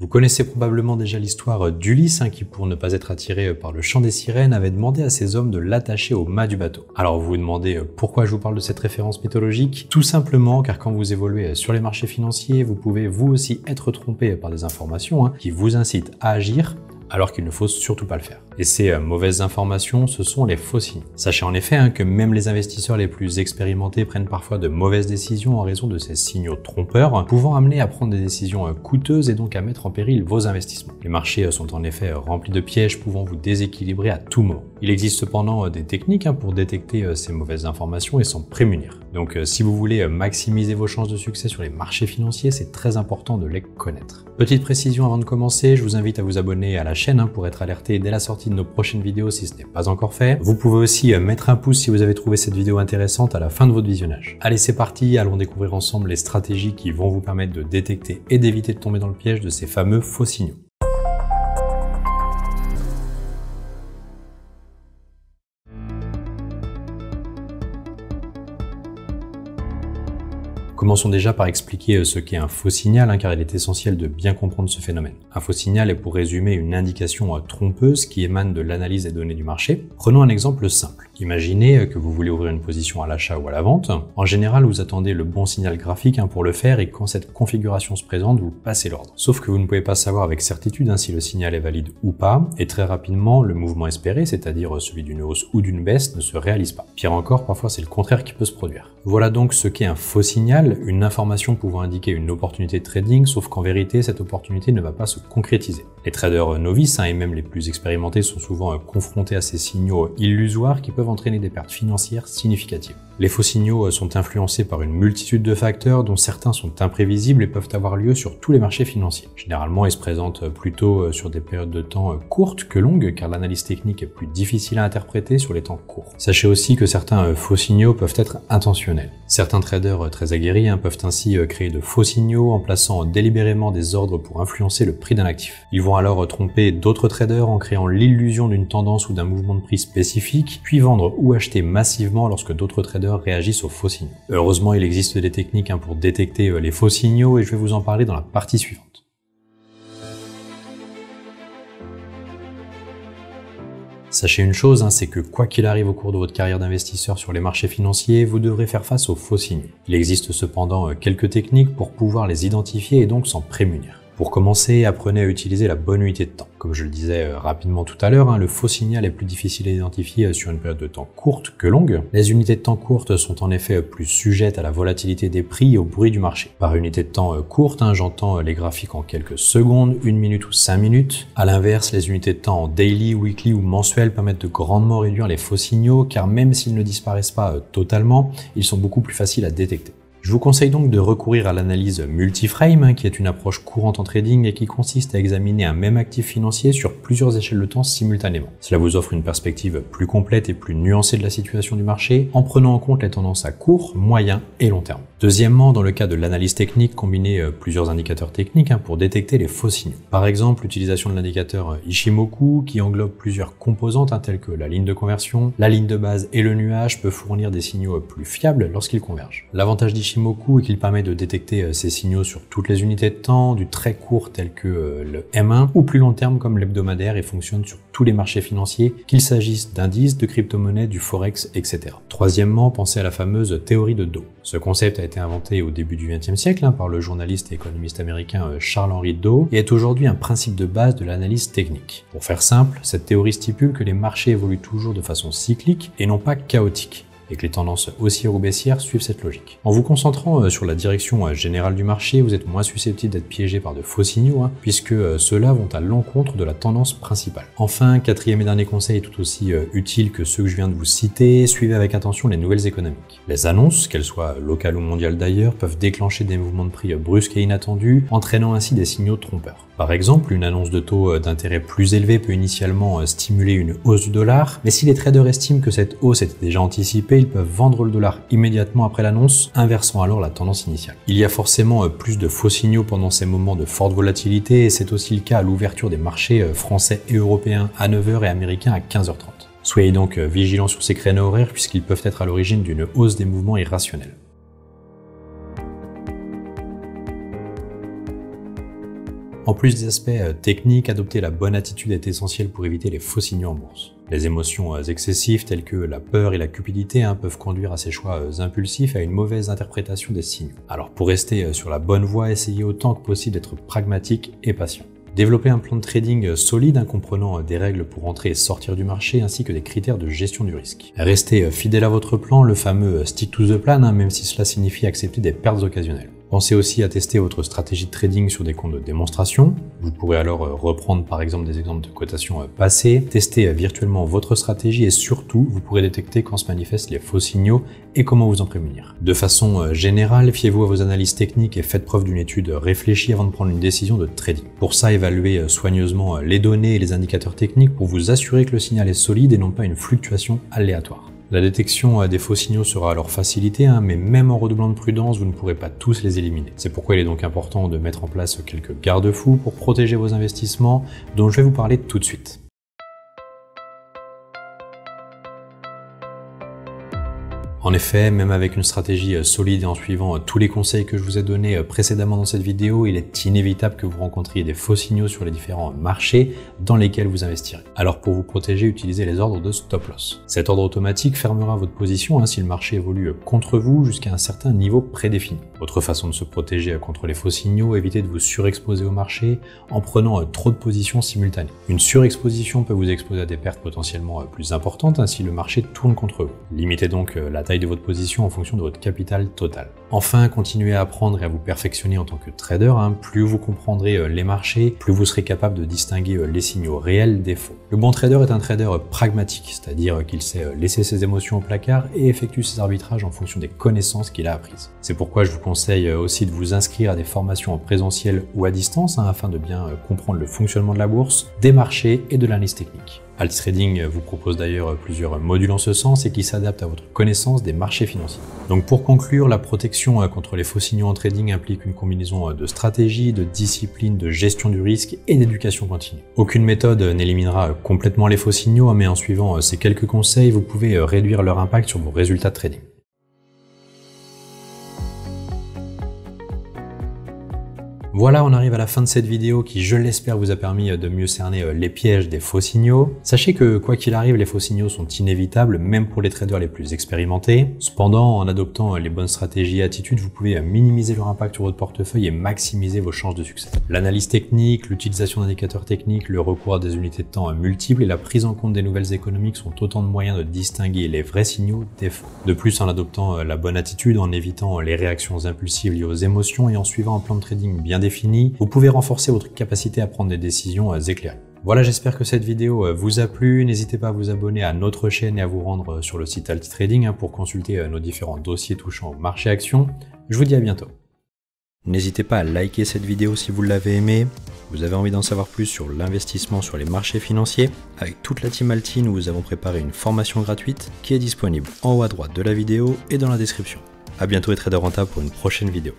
Vous connaissez probablement déjà l'histoire d'Ulysse, qui pour ne pas être attiré par le chant des sirènes avait demandé à ses hommes de l'attacher au mât du bateau. Alors vous vous demandez pourquoi je vous parle de cette référence mythologique? Tout simplement car quand vous évoluez sur les marchés financiers, vous pouvez vous aussi être trompé par des informations qui vous incitent à agir alors qu'il ne faut surtout pas le faire. Et ces mauvaises informations, ce sont les faux signes. Sachez en effet que même les investisseurs les plus expérimentés prennent parfois de mauvaises décisions en raison de ces signaux trompeurs, pouvant amener à prendre des décisions coûteuses et donc à mettre en péril vos investissements. Les marchés sont en effet remplis de pièges pouvant vous déséquilibrer à tout moment. Il existe cependant des techniques pour détecter ces mauvaises informations et s'en prémunir. Donc si vous voulez maximiser vos chances de succès sur les marchés financiers, c'est très important de les connaître. Petite précision avant de commencer, je vous invite à vous abonner à la chaîne pour être alerté dès la sortie de nos prochaines vidéos si ce n'est pas encore fait. Vous pouvez aussi mettre un pouce si vous avez trouvé cette vidéo intéressante à la fin de votre visionnage. Allez, c'est parti, allons découvrir ensemble les stratégies qui vont vous permettre de détecter et d'éviter de tomber dans le piège de ces fameux faux signaux. Commençons déjà par expliquer ce qu'est un faux signal, car il est essentiel de bien comprendre ce phénomène. Un faux signal est pour résumer une indication trompeuse qui émane de l'analyse des données du marché. Prenons un exemple simple. Imaginez que vous voulez ouvrir une position à l'achat ou à la vente. En général, vous attendez le bon signal graphique pour le faire et quand cette configuration se présente, vous passez l'ordre. Sauf que vous ne pouvez pas savoir avec certitude si le signal est valide ou pas et très rapidement, le mouvement espéré, c'est-à-dire celui d'une hausse ou d'une baisse, ne se réalise pas. Pire encore, parfois c'est le contraire qui peut se produire. Voilà donc ce qu'est un faux signal, une information pouvant indiquer une opportunité de trading, sauf qu'en vérité, cette opportunité ne va pas se concrétiser. Les traders novices et même les plus expérimentés sont souvent confrontés à ces signaux illusoires qui peuvent entraîner des pertes financières significatives. Les faux signaux sont influencés par une multitude de facteurs dont certains sont imprévisibles et peuvent avoir lieu sur tous les marchés financiers. Généralement, ils se présentent plutôt sur des périodes de temps courtes que longues car l'analyse technique est plus difficile à interpréter sur les temps courts. Sachez aussi que certains faux signaux peuvent être intentionnels. Certains traders très aguerris peuvent ainsi créer de faux signaux en plaçant délibérément des ordres pour influencer le prix d'un actif. Ils vont alors tromper d'autres traders en créant l'illusion d'une tendance ou d'un mouvement de prix spécifique, puis vendre ou acheter massivement lorsque d'autres traders réagissent aux faux signaux. Heureusement, il existe des techniques pour détecter les faux signaux et je vais vous en parler dans la partie suivante. Sachez une chose, c'est que quoi qu'il arrive au cours de votre carrière d'investisseur sur les marchés financiers, vous devrez faire face aux faux signaux. Il existe cependant quelques techniques pour pouvoir les identifier et donc s'en prémunir. Pour commencer, apprenez à utiliser la bonne unité de temps. Comme je le disais rapidement tout à l'heure, le faux signal est plus difficile à identifier sur une période de temps courte que longue. Les unités de temps courtes sont en effet plus sujettes à la volatilité des prix et au bruit du marché. Par unité de temps courte, j'entends les graphiques en quelques secondes, 1 minute ou 5 minutes. À l'inverse, les unités de temps en daily, weekly ou mensuel permettent de grandement réduire les faux signaux car même s'ils ne disparaissent pas totalement, ils sont beaucoup plus faciles à détecter. Je vous conseille donc de recourir à l'analyse multiframe, qui est une approche courante en trading et qui consiste à examiner un même actif financier sur plusieurs échelles de temps simultanément. Cela vous offre une perspective plus complète et plus nuancée de la situation du marché, en prenant en compte les tendances à court, moyen et long terme. Deuxièmement, dans le cas de l'analyse technique, combinez plusieurs indicateurs techniques pour détecter les faux signaux. Par exemple, l'utilisation de l'indicateur Ichimoku, qui englobe plusieurs composantes telles que la ligne de conversion, la ligne de base et le nuage, peut fournir des signaux plus fiables lorsqu'ils convergent. L'avantage d'Ichimoku est qu'il permet de détecter ces signaux sur toutes les unités de temps, du très court tel que le M1 ou plus long terme comme l'hebdomadaire et fonctionne sur tous les marchés financiers, qu'il s'agisse d'indices, de crypto-monnaies, du forex, etc. Troisièmement, pensez à la fameuse théorie de Dow. Ce concept a été inventé au début du XXe siècle par le journaliste et économiste américain Charles-Henry Dow et est aujourd'hui un principe de base de l'analyse technique. Pour faire simple, cette théorie stipule que les marchés évoluent toujours de façon cyclique et non pas chaotique, et que les tendances haussières ou baissières suivent cette logique. En vous concentrant sur la direction générale du marché, vous êtes moins susceptible d'être piégé par de faux signaux, puisque ceux-là vont à l'encontre de la tendance principale. Enfin, quatrième et dernier conseil est tout aussi utile que ceux que je viens de vous citer, suivez avec attention les nouvelles économiques. Les annonces, qu'elles soient locales ou mondiales d'ailleurs, peuvent déclencher des mouvements de prix brusques et inattendus, entraînant ainsi des signaux trompeurs. Par exemple, une annonce de taux d'intérêt plus élevé peut initialement stimuler une hausse du dollar, mais si les traders estiment que cette hausse était déjà anticipée, ils peuvent vendre le dollar immédiatement après l'annonce, inversant alors la tendance initiale. Il y a forcément plus de faux signaux pendant ces moments de forte volatilité, et c'est aussi le cas à l'ouverture des marchés français et européens à 9h et américains à 15h30. Soyez donc vigilants sur ces créneaux horaires puisqu'ils peuvent être à l'origine d'une hausse des mouvements irrationnels. En plus des aspects techniques, adopter la bonne attitude est essentiel pour éviter les faux signaux en bourse. Les émotions excessives telles que la peur et la cupidité peuvent conduire à ces choix impulsifs et à une mauvaise interprétation des signaux. Alors pour rester sur la bonne voie, essayez autant que possible d'être pragmatique et patient. Développer un plan de trading solide comprenant des règles pour entrer et sortir du marché ainsi que des critères de gestion du risque. Restez fidèle à votre plan, le fameux stick to the plan, même si cela signifie accepter des pertes occasionnelles. Pensez aussi à tester votre stratégie de trading sur des comptes de démonstration. Vous pourrez alors reprendre par exemple des exemples de cotations passées, tester virtuellement votre stratégie et surtout, vous pourrez détecter quand se manifestent les faux signaux et comment vous en prémunir. De façon générale, fiez-vous à vos analyses techniques et faites preuve d'une étude réfléchie avant de prendre une décision de trading. Pour ça, évaluez soigneusement les données et les indicateurs techniques pour vous assurer que le signal est solide et non pas une fluctuation aléatoire. La détection des faux signaux sera alors facilitée, mais même en redoublant de prudence, vous ne pourrez pas tous les éliminer. C'est pourquoi il est donc important de mettre en place quelques garde-fous pour protéger vos investissements, dont je vais vous parler tout de suite. En effet, même avec une stratégie solide et en suivant tous les conseils que je vous ai donnés précédemment dans cette vidéo, il est inévitable que vous rencontriez des faux signaux sur les différents marchés dans lesquels vous investirez. Alors pour vous protéger, utilisez les ordres de stop loss. Cet ordre automatique fermera votre position si le marché évolue contre vous jusqu'à un certain niveau prédéfini. Autre façon de se protéger contre les faux signaux, évitez de vous surexposer au marché en prenant trop de positions simultanées. Une surexposition peut vous exposer à des pertes potentiellement plus importantes si le marché tourne contre vous. Limitez donc la taille de votre position en fonction de votre capital total. Enfin, continuez à apprendre et à vous perfectionner en tant que trader. Plus vous comprendrez les marchés, plus vous serez capable de distinguer les signaux réels des faux. Le bon trader est un trader pragmatique, c'est-à-dire qu'il sait laisser ses émotions au placard et effectue ses arbitrages en fonction des connaissances qu'il a apprises. C'est pourquoi je vous conseille aussi de vous inscrire à des formations en présentiel ou à distance afin de bien comprendre le fonctionnement de la bourse, des marchés et de l'analyse technique. Altrading vous propose d'ailleurs plusieurs modules en ce sens et qui s'adaptent à votre connaissance des marchés financiers. Donc pour conclure, la protection contre les faux signaux en trading implique une combinaison de stratégie, de discipline, de gestion du risque et d'éducation continue. Aucune méthode n'éliminera complètement les faux signaux, mais en suivant ces quelques conseils, vous pouvez réduire leur impact sur vos résultats de trading. Voilà, on arrive à la fin de cette vidéo qui, je l'espère, vous a permis de mieux cerner les pièges des faux signaux. Sachez que, quoi qu'il arrive, les faux signaux sont inévitables, même pour les traders les plus expérimentés. Cependant, en adoptant les bonnes stratégies et attitudes, vous pouvez minimiser leur impact sur votre portefeuille et maximiser vos chances de succès. L'analyse technique, l'utilisation d'indicateurs techniques, le recours à des unités de temps multiples et la prise en compte des nouvelles économiques sont autant de moyens de distinguer les vrais signaux des faux. De plus, en adoptant la bonne attitude, en évitant les réactions impulsives liées aux émotions et en suivant un plan de trading bien défini, vous pouvez renforcer votre capacité à prendre des décisions éclairées. Voilà, j'espère que cette vidéo vous a plu. N'hésitez pas à vous abonner à notre chaîne et à vous rendre sur le site Altrading pour consulter nos différents dossiers touchant au marché actions. Je vous dis à bientôt. N'hésitez pas à liker cette vidéo si vous l'avez aimée. Vous avez envie d'en savoir plus sur l'investissement sur les marchés financiers. Avec toute la team Alti, nous vous avons préparé une formation gratuite qui est disponible en haut à droite de la vidéo et dans la description. À bientôt les traders rentables pour une prochaine vidéo.